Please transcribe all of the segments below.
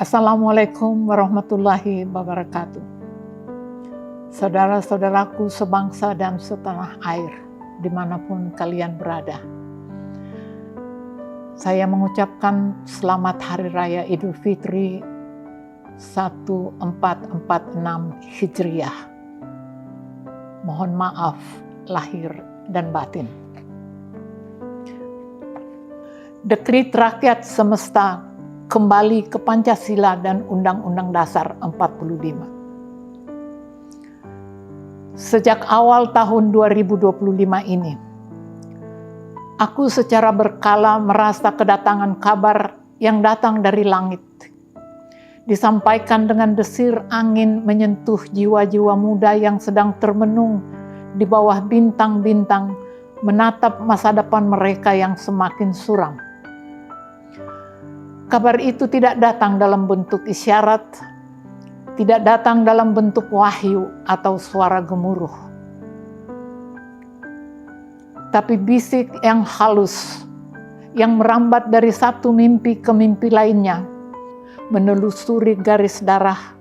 Assalamualaikum warahmatullahi wabarakatuh. Saudara-saudaraku sebangsa dan setanah air, dimanapun kalian berada. Saya mengucapkan selamat Hari Raya Idul Fitri 1446 Hijriah. Mohon maaf lahir dan batin. Dekrit rakyat semesta kembali ke Pancasila dan Undang-Undang Dasar 45. Sejak awal tahun 2025 ini, aku secara berkala merasa kedatangan kabar yang datang dari langit. Disampaikan dengan desir angin menyentuh jiwa-jiwa muda yang sedang termenung di bawah bintang-bintang, menatap masa depan mereka yang semakin suram. Kabar itu tidak datang dalam bentuk isyarat, tidak datang dalam bentuk wahyu atau suara gemuruh. Tapi bisik yang halus, yang merambat dari satu mimpi ke mimpi lainnya, menelusuri garis darah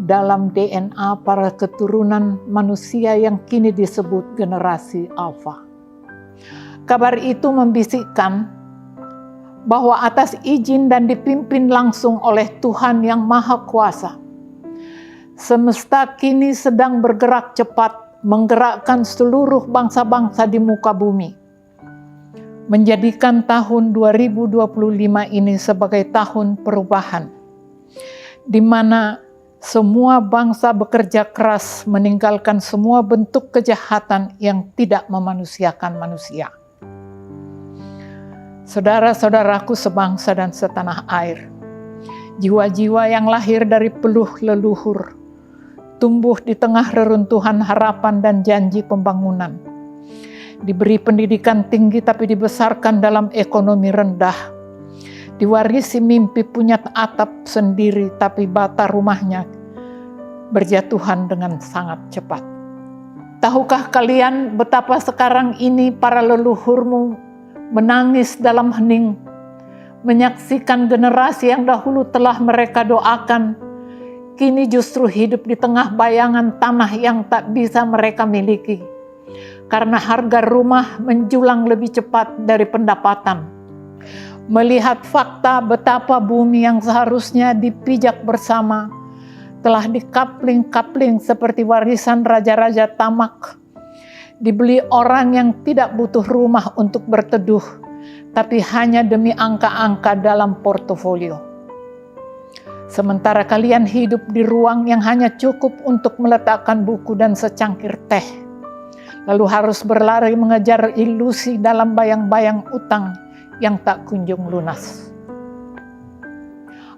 dalam DNA para keturunan manusia yang kini disebut generasi Alpha. Kabar itu membisikkan bahwa atas izin dan dipimpin langsung oleh Tuhan yang Maha Kuasa, semesta kini sedang bergerak cepat menggerakkan seluruh bangsa-bangsa di muka bumi, menjadikan tahun 2025 ini sebagai tahun perubahan, di mana semua bangsa bekerja keras meninggalkan semua bentuk kejahatan yang tidak memanusiakan manusia. Saudara-saudaraku sebangsa dan setanah air, jiwa-jiwa yang lahir dari peluh leluhur, tumbuh di tengah reruntuhan harapan dan janji pembangunan, diberi pendidikan tinggi tapi dibesarkan dalam ekonomi rendah, diwarisi mimpi punya atap sendiri tapi bata rumahnya berjatuhan dengan sangat cepat. Tahukah kalian betapa sekarang ini para leluhurmu menangis dalam hening, menyaksikan generasi yang dahulu telah mereka doakan, kini justru hidup di tengah bayangan tanah yang tak bisa mereka miliki, karena harga rumah menjulang lebih cepat dari pendapatan. Melihat fakta betapa bumi yang seharusnya dipijak bersama, telah dikapling-kapling seperti warisan raja-raja tamak, dibeli orang yang tidak butuh rumah untuk berteduh, tapi hanya demi angka-angka dalam portofolio. Sementara kalian hidup di ruang yang hanya cukup untuk meletakkan buku dan secangkir teh, lalu harus berlari mengejar ilusi dalam bayang-bayang utang yang tak kunjung lunas.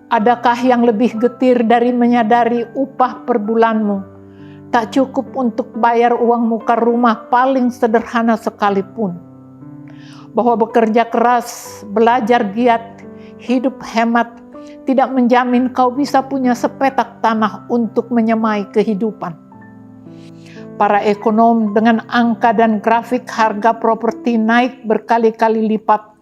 Adakah yang lebih getir dari menyadari upah per bulanmu tak cukup untuk bayar uang muka rumah paling sederhana sekalipun? Bahwa bekerja keras, belajar giat, hidup hemat, tidak menjamin kau bisa punya sepetak tanah untuk menyemai kehidupan. Para ekonom dengan angka dan grafik harga properti naik berkali-kali lipat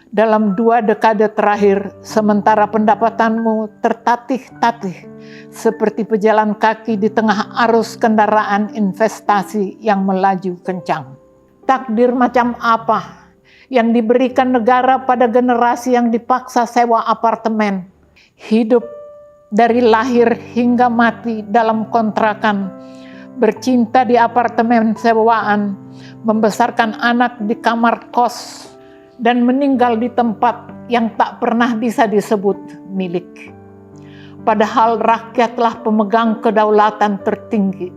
dalam 2 dekade terakhir, sementara pendapatanmu tertatih-tatih seperti pejalan kaki di tengah arus kendaraan investasi yang melaju kencang. Takdir macam apa yang diberikan negara pada generasi yang dipaksa sewa apartemen, hidup dari lahir hingga mati dalam kontrakan, bercinta di apartemen sewaan, membesarkan anak di kamar kos, dan meninggal di tempat yang tak pernah bisa disebut milik. Padahal rakyatlah pemegang kedaulatan tertinggi.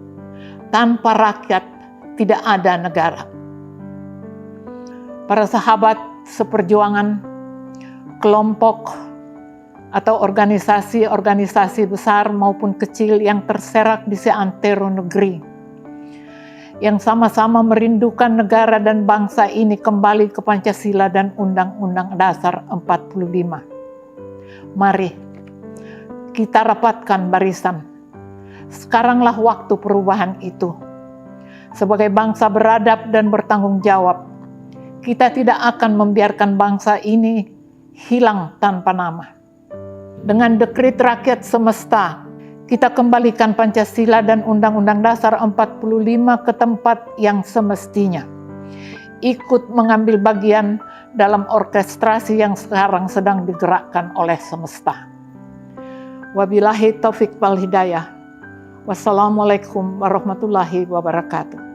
Tanpa rakyat tidak ada negara. Para sahabat seperjuangan, kelompok atau organisasi-organisasi besar maupun kecil yang terserak di seantero negeri, yang sama-sama merindukan negara dan bangsa ini kembali ke Pancasila dan Undang-Undang Dasar 45. Mari kita rapatkan barisan. Sekaranglah waktu perubahan itu. Sebagai bangsa beradab dan bertanggung jawab, kita tidak akan membiarkan bangsa ini hilang tanpa nama. Dengan dekret rakyat semesta, kita kembalikan Pancasila dan Undang-Undang Dasar 45 ke tempat yang semestinya. Ikut mengambil bagian dalam orkestrasi yang sekarang sedang digerakkan oleh semesta. Wabillahi taufik wal hidayah. Wassalamualaikum warahmatullahi wabarakatuh.